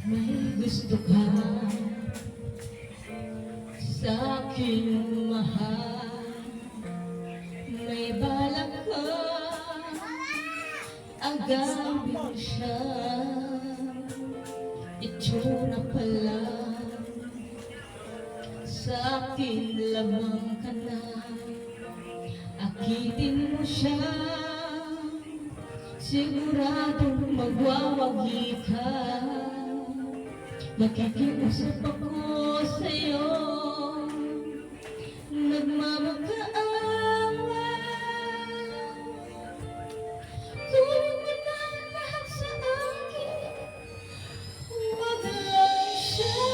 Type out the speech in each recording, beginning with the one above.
May gusto ka sa aking mahal, may balak ka agawin siya. Itsura pa lang sa akin lamang ka na, akitin mo siya, siguradong magwawagi ka. Nakikiusap ako sa'yo, nagmamakaawa. Kunin mo na lahat sa akin, huwag lang siya.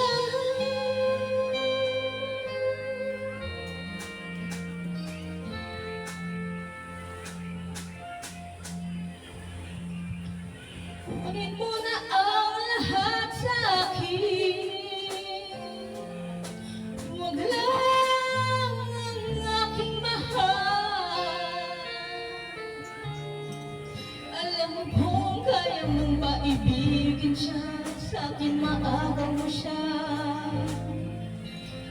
Kunin mo na ang lahat sa akin, huwag lang ang aking mahal. Alam mo kung kaya mong maibigin siya, sa akin maagaw mo siya.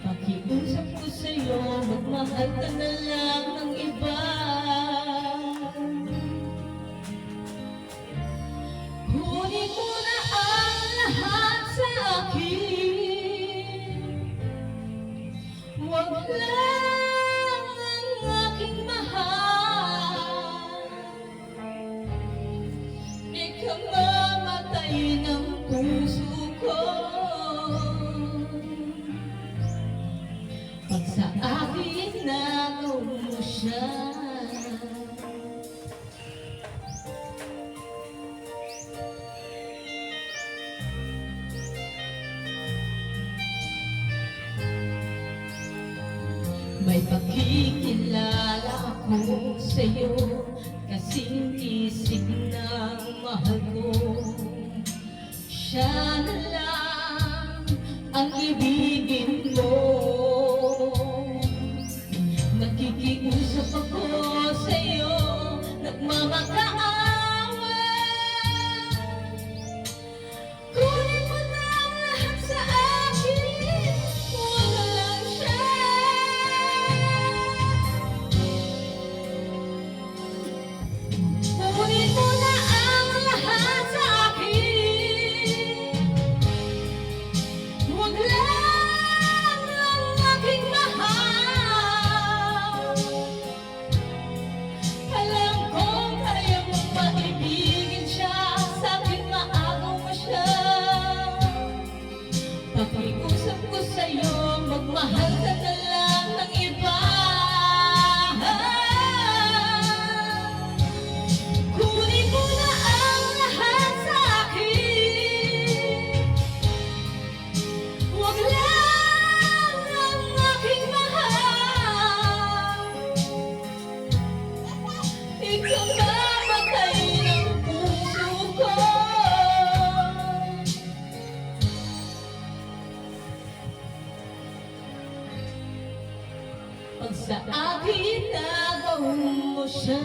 Pakiusap ko sa'yo, magmahal ka na lang ng iba. Kunin mo na ang lahat sa akin, huwag lang ang aking mahal. Ikaw mamatay ng puso ko pag sa akin nagaw mo siya. May pagkikilala ako sa'yo, kasing isip ng mahal ko. Siya na lang ang ibigin mo. Nakikiusap ako sa'yo, nagmamakaawa. Kunin mo na ang lahat sa akin, huwag lang siya. Kunin mo na ang lahat sa akin, huwag lang ang aking mahal. Alam kong kaya mong maibigin siya, sa akin maagaw mo siya. Pakiusap ko sa'yo, magmahal ka na lang ng iba. Kunin mo na ang lahat sa akin, huwag lang ang aking mahal. Ikaw mamatay ng puso ko pag sa akin nagaw mo siya.